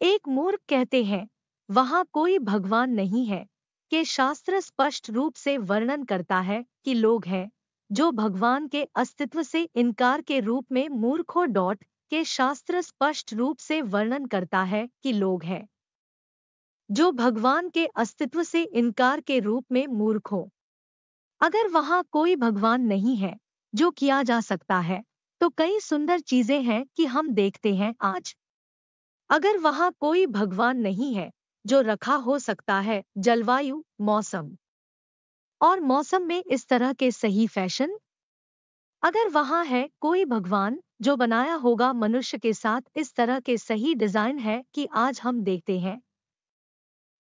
एक मूर्ख कहते हैं, वहां कोई भगवान नहीं है, के शास्त्र स्पष्ट रूप से वर्णन करता है कि लोग हैं जो भगवान के अस्तित्व से इनकार के रूप में मूर्खों डॉट के शास्त्र स्पष्ट रूप से वर्णन करता है कि लोग हैं जो भगवान के अस्तित्व से इनकार के रूप में मूर्ख हो। अगर वहां कोई भगवान नहीं है जो किया जा सकता है, तो कई सुंदर चीजें हैं कि हम देखते हैं आज। अगर वहां कोई भगवान नहीं है जो रखा हो सकता है जलवायु, मौसम और मौसम में इस तरह के सही फैशन। अगर वहां है कोई भगवान जो बनाया होगा मनुष्य के साथ इस तरह के सही डिजाइन है कि आज हम देखते हैं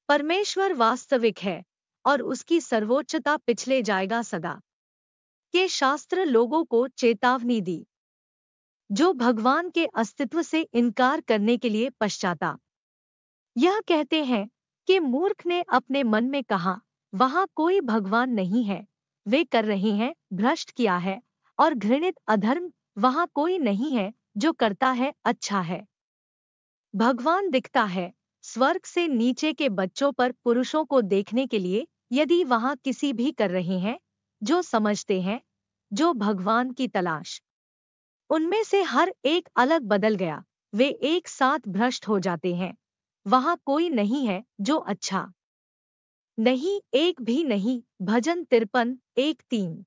परमेश्वर वास्तविक है और उसकी सर्वोच्चता पिछले जाएगा सदा के शास्त्र लोगों को चेतावनी दी जो भगवान के अस्तित्व से इनकार करने के लिए पश्चाताप। यह कहते हैं कि मूर्ख ने अपने मन में कहा, वहां कोई भगवान नहीं है, वे कर रहे हैं भ्रष्ट किया है और घृणित अधर्म, वहां कोई नहीं है जो करता है अच्छा है। भगवान दिखता है स्वर्ग से नीचे के बच्चों पर पुरुषों को देखने के लिए, यदि वहां किसी भी कर रहे हैं जो समझते हैं जो भगवान की तलाश। उनमें से हर एक अलग बदल गया, वे एक साथ भ्रष्ट हो जाते हैं। वहां कोई नहीं है जो अच्छा, नहीं एक भी नहीं। भजन 53:1-3।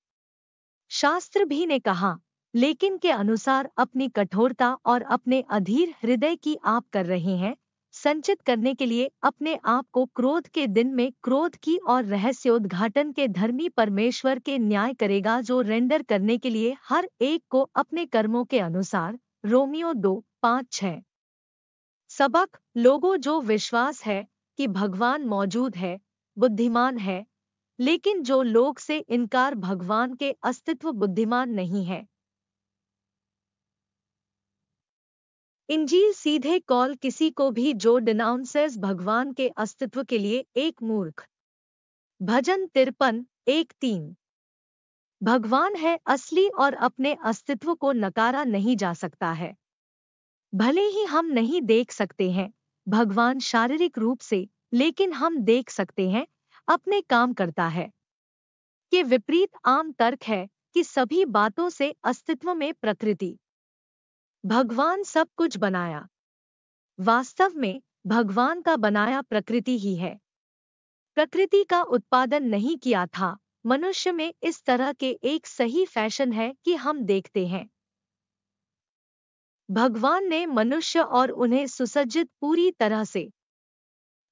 शास्त्र भी ने कहा, लेकिन के अनुसार अपनी कठोरता और अपने अधीर हृदय की आप कर रहे हैं, संचित करने के लिए अपने आप को क्रोध के दिन में क्रोध की और रहस्योद्घाटन के धर्मी परमेश्वर के न्याय करेगा जो रेंडर करने के लिए हर एक को अपने कर्मों के अनुसार। रोमियो 2:5-6। सबक लोगों जो विश्वास है कि भगवान मौजूद है, बुद्धिमान है, लेकिन जो लोग से इनकार भगवान के अस्तित्व बुद्धिमान नहीं है। इंजील सीधे कॉल किसी को भी जो डिनाउंसेस भगवान के अस्तित्व के लिए एक मूर्ख। भजन 53:1-3। भगवान है असली और अपने अस्तित्व को नकारा नहीं जा सकता है। भले ही हम नहीं देख सकते हैं भगवान शारीरिक रूप से, लेकिन हम देख सकते हैं अपने काम करता है। के विपरीत आम तर्क है कि सभी बातों से अस्तित्व में प्रकृति। भगवान सब कुछ बनाया। वास्तव में भगवान का बनाया प्रकृति ही है। प्रकृति का उत्पादन नहीं किया था। मनुष्य में इस तरह के एक सही फैशन है कि हम देखते हैं भगवान ने मनुष्य और उन्हें सुसज्जित पूरी तरह से।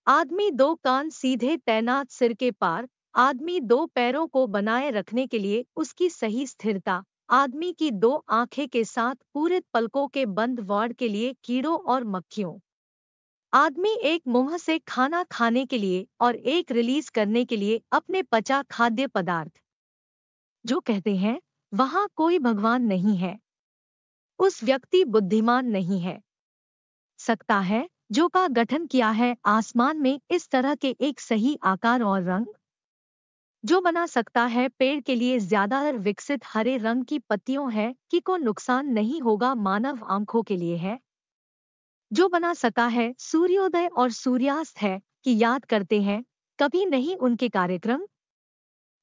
आदमी दो कान सीधे तैनात सिर के पार, आदमी दो पैरों को बनाए रखने के लिए उसकी सही स्थिरता, आदमी की दो आंखें के साथ पूरित पलकों के बंद वार्ड के लिए कीड़ों और मक्खियों, आदमी एक मुंह से खाना खाने के लिए और एक रिलीज करने के लिए अपने पचा खाद्य पदार्थ। जो कहते हैं वहां कोई भगवान नहीं है, उस व्यक्ति बुद्धिमान नहीं है सकता है जो का गठन किया है आसमान में इस तरह के एक सही आकार और रंग। जो बना सकता है पेड़ के लिए ज्यादा विकसित हरे रंग की पत्तियों है कि को नुकसान नहीं होगा मानव आंखों के लिए है। जो बना सका है सूर्योदय और सूर्यास्त है कि याद करते हैं कभी नहीं उनके कार्यक्रम।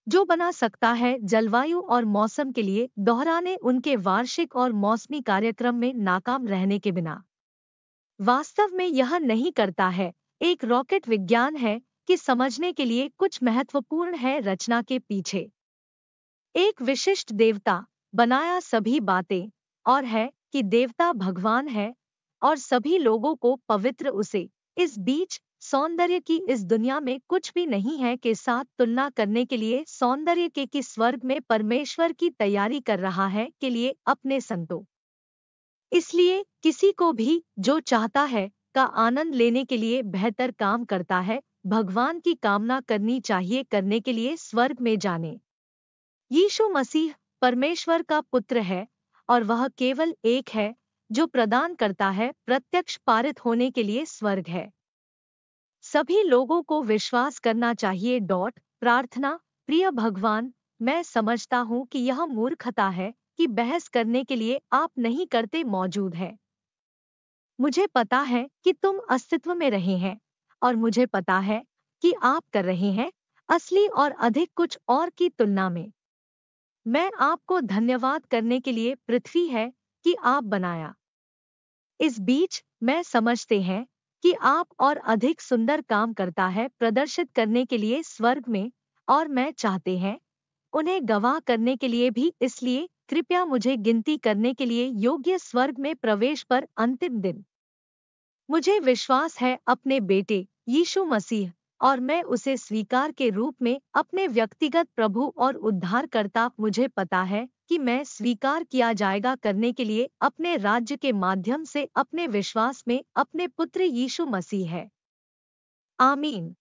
जो बना सकता है जलवायु और मौसम के लिए दोहराने उनके वार्षिक और मौसमी कार्यक्रम में नाकाम रहने के बिना। वास्तव में यह नहीं करता है। एक रॉकेट विज्ञान है कि समझने के लिए कुछ महत्वपूर्ण है रचना के पीछे एक विशिष्ट देवता बनाया सभी बातें, और है कि देवता भगवान है और सभी लोगों को पवित्र उसे। इस बीच सौंदर्य की इस दुनिया में कुछ भी नहीं है के साथ तुलना करने के लिए सौंदर्य के कि स्वर्ग में परमेश्वर की तैयारी कर रहा है के लिए अपने संतों। इसलिए किसी को भी जो चाहता है का आनंद लेने के लिए बेहतर काम करता है भगवान की कामना करनी चाहिए करने के लिए स्वर्ग में जाने। यीशु मसीह परमेश्वर का पुत्र है और वह केवल एक है जो प्रदान करता है प्रत्यक्ष पारित होने के लिए स्वर्ग है। सभी लोगों को विश्वास करना चाहिए। प्रार्थना प्रिय भगवान, मैं समझता हूँ कि यह मूर्खता है कि बहस करने के लिए आप नहीं करते मौजूद है। मुझे पता है कि तुम अस्तित्व में रहे हैं और मुझे पता है कि आप कर रहे हैं असली और अधिक कुछ और की तुलना में। मैं आपको धन्यवाद करने के लिए पृथ्वी है कि आप बनाया। इस बीच मैं समझते हैं कि आप और अधिक सुंदर काम करता है प्रदर्शित करने के लिए स्वर्ग में, और मैं चाहते हैं उन्हें गवाह करने के लिए भी। इसलिए कृपया मुझे गिनती करने के लिए योग्य स्वर्ग में प्रवेश पर अंतिम दिन। मुझे विश्वास है अपने बेटे यीशु मसीह, और मैं उसे स्वीकार के रूप में अपने व्यक्तिगत प्रभु और उद्धारकर्ता। मुझे पता है कि मैं स्वीकार किया जाएगा करने के लिए अपने राज्य के माध्यम से अपने विश्वास में अपने पुत्र यीशु मसीह है। आमीन।